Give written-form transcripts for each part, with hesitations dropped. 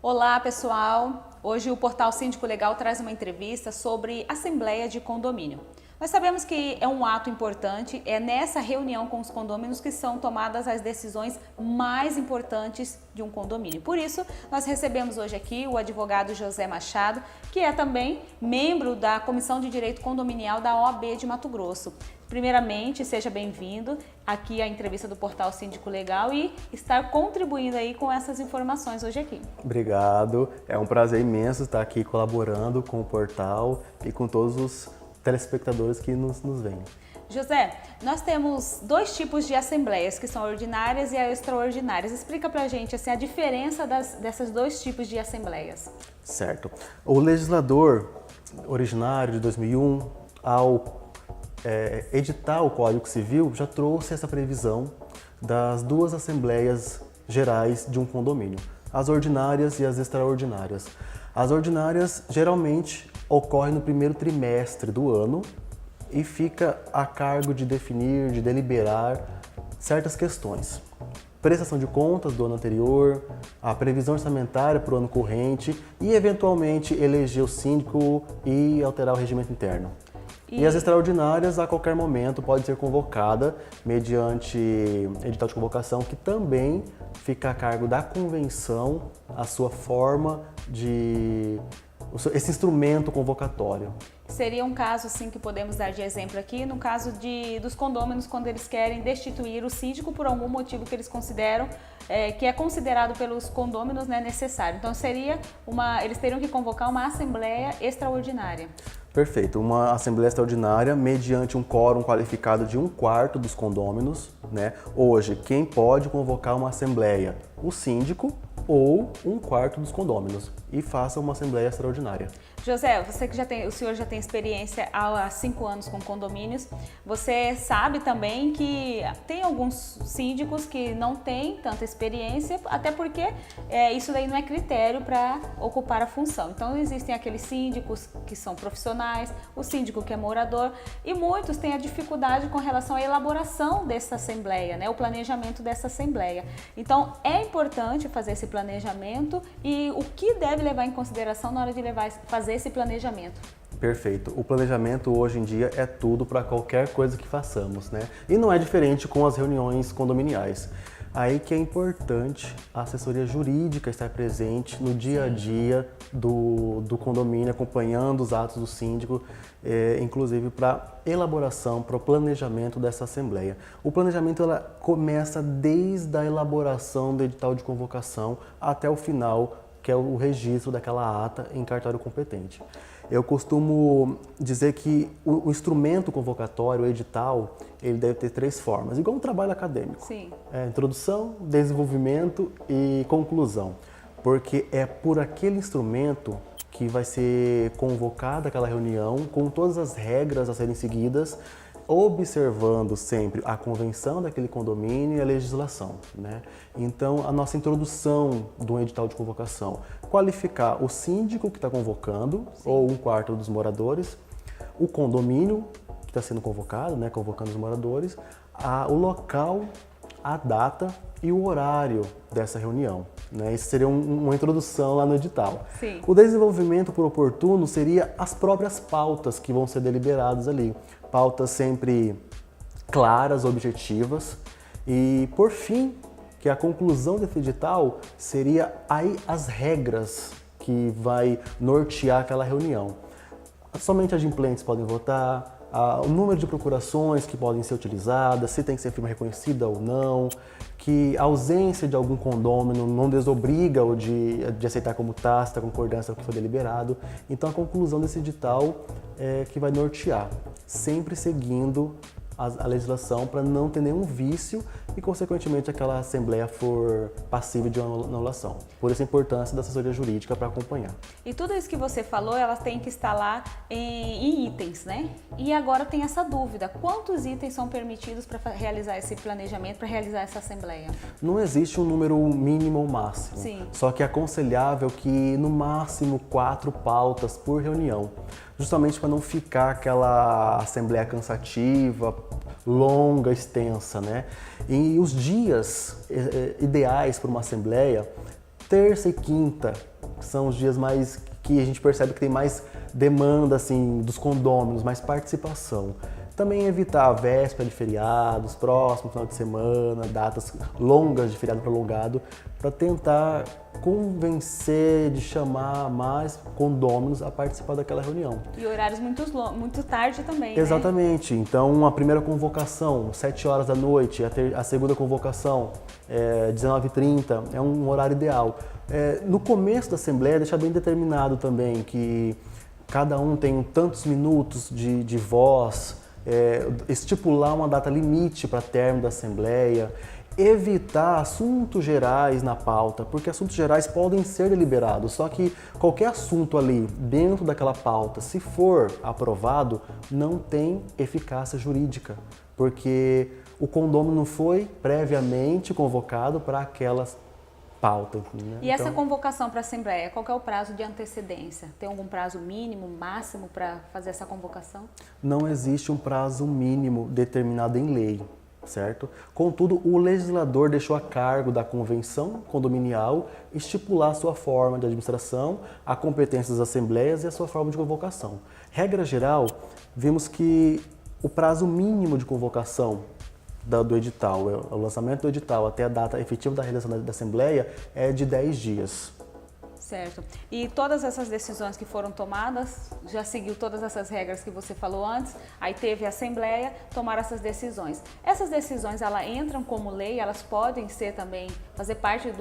Olá, pessoal! Hoje o Portal Síndico Legal traz uma entrevista sobre assembleia de condomínio. Nós sabemos que é um ato importante, é nessa reunião com os condôminos que são tomadas as decisões mais importantes de um condomínio. Por isso, nós recebemos hoje aqui o advogado José Machado, que é também membro da Comissão de Direito Condominial da OAB de Mato Grosso. Primeiramente, seja bem-vindo aqui à entrevista do Portal Síndico Legal e estar contribuindo aí com essas informações hoje aqui. Obrigado, é um prazer imenso estar aqui colaborando com o portal e com todos os telespectadores que nos veem. José, nós temos dois tipos de assembleias, que são ordinárias e extraordinárias. Explica pra gente assim, a diferença dessas dois tipos de assembleias. Certo. O legislador originário de 2001, ao editar o Código Civil, já trouxe essa previsão das duas assembleias gerais de um condomínio, as ordinárias e as extraordinárias. As ordinárias geralmente ocorrem no primeiro trimestre do ano e fica a cargo de definir, de deliberar certas questões. Prestação de contas do ano anterior, a previsão orçamentária para o ano corrente e, eventualmente, eleger o síndico e alterar o regimento interno. E as extraordinárias, a qualquer momento, pode ser convocada mediante edital de convocação, que também fica a cargo da convenção, a sua forma de... esse instrumento convocatório. Seria um caso assim que podemos dar de exemplo aqui, no caso dos condôminos, quando eles querem destituir o síndico por algum motivo que eles consideram que é considerado pelos condôminos necessário. Então eles teriam que convocar uma assembleia extraordinária. Perfeito, uma assembleia extraordinária mediante um quórum qualificado de 1/4 dos condôminos, né? Hoje, quem pode convocar uma assembleia? O síndico ou 1/4 dos condôminos e faça uma assembleia extraordinária. José, o senhor já tem experiência há 5 anos com condomínios, você sabe também que tem alguns síndicos que não têm tanta experiência, até porque isso daí não é critério para ocupar a função. Então existem aqueles síndicos que são profissionais, o síndico que é morador e muitos têm a dificuldade com relação à elaboração dessa assembleia, o planejamento dessa assembleia. Então é importante fazer esse planejamento e o que deve levar em consideração na hora de fazer esse planejamento. Perfeito. O planejamento hoje em dia é tudo para qualquer coisa que façamos, né? E não é diferente com as reuniões condominiais. Aí que é importante a assessoria jurídica estar presente no dia a dia do condomínio, acompanhando os atos do síndico, inclusive para elaboração, para o planejamento dessa assembleia. O planejamento ela começa desde a elaboração do edital de convocação até o final, que é o registro daquela ata em cartório competente. Eu costumo dizer que o instrumento convocatório, o edital, ele deve ter 3 formas, igual um trabalho acadêmico. Sim. Introdução, desenvolvimento e conclusão. Porque é por aquele instrumento que vai ser convocada aquela reunião com todas as regras a serem seguidas, observando sempre a convenção daquele condomínio e a legislação, né? Então, a nossa introdução do edital de convocação, qualificar o síndico que está convocando, ou 1/4 dos moradores, o condomínio que está sendo convocado, convocando os moradores, o local, a data e o horário dessa reunião, né? Isso seria uma introdução lá no edital. Sim. O desenvolvimento por oportuno seria as próprias pautas que vão ser deliberadas ali. Pautas sempre claras, objetivas. E, por fim, que a conclusão desse edital seria aí as regras que vai nortear aquela reunião. Somente adimplentes podem votar, o número de procurações que podem ser utilizadas, se tem que ser firma reconhecida ou não, que a ausência de algum condômino não desobriga ou de aceitar como tácita, concordância com o que foi deliberado. Então a conclusão desse edital é que vai nortear, sempre seguindo a legislação para não ter nenhum vício e, consequentemente, aquela assembleia for passível de anulação. Por isso a importância da assessoria jurídica para acompanhar. E tudo isso que você falou, elas têm que estar lá em itens, né? E agora tem essa dúvida, quantos itens são permitidos para realizar esse planejamento, para realizar essa assembleia? Não existe um número mínimo ou máximo. Sim. Só que é aconselhável que, no máximo, 4 pautas por reunião. Justamente para não ficar aquela assembleia cansativa, longa, extensa, né? E os dias ideais para uma assembleia terça e quinta são os dias mais que a gente percebe que tem mais demanda assim dos condôminos, mais participação. Também evitar a véspera de feriados, próximo final de semana, datas longas de feriado prolongado, para tentar convencer, de chamar mais condôminos a participar daquela reunião. E horários muito tarde também, Exatamente. Né? Então, a primeira convocação, 7 horas da noite, a segunda convocação, 19h30, é um horário ideal. No começo da Assembleia, deixar bem determinado também que cada um tem tantos minutos de voz, estipular uma data limite para término da Assembleia, evitar assuntos gerais na pauta, porque assuntos gerais podem ser deliberados, só que qualquer assunto ali dentro daquela pauta, se for aprovado, não tem eficácia jurídica, porque o condômino não foi previamente convocado para aquelas pauta. Né? E essa convocação para a Assembleia, qual que é o prazo de antecedência? Tem algum prazo mínimo, máximo para fazer essa convocação? Não existe um prazo mínimo determinado em lei, certo? Contudo, o legislador deixou a cargo da convenção condominial estipular a sua forma de administração, a competência das assembleias e a sua forma de convocação. Regra geral, vimos que o prazo mínimo de convocação do edital, o lançamento do edital até a data efetiva da realização da Assembleia é de 10 dias. Certo. E todas essas decisões que foram tomadas, já seguiu todas essas regras que você falou antes, aí teve a Assembleia, tomaram essas decisões. Essas decisões, elas entram como lei, elas podem ser também, fazer parte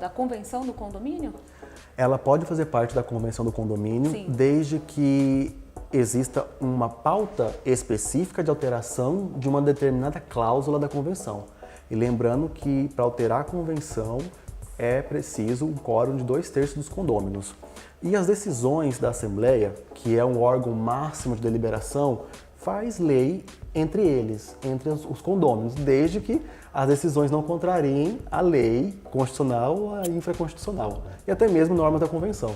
da convenção do condomínio? Ela pode fazer parte da convenção do condomínio, Sim, desde que exista uma pauta específica de alteração de uma determinada cláusula da convenção. E lembrando que para alterar a convenção é preciso um quórum de 2/3 dos condôminos. E as decisões da Assembleia, que é um órgão máximo de deliberação, faz lei entre eles, entre os condôminos, desde que as decisões não contrariem a lei constitucional ou a infraconstitucional, e até mesmo normas da convenção.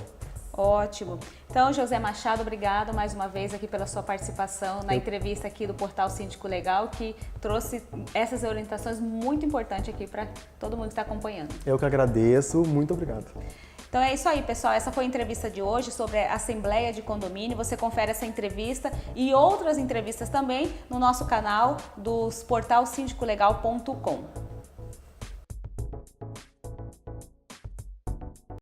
Ótimo. Então, José Machado, obrigado mais uma vez aqui pela sua participação na entrevista aqui do Portal Síndico Legal, que trouxe essas orientações muito importantes aqui para todo mundo que está acompanhando. Eu que agradeço, muito obrigado. Então é isso aí, pessoal. Essa foi a entrevista de hoje sobre a Assembleia de Condomínio. Você confere essa entrevista e outras entrevistas também no nosso canal do portal sindicolegal.com.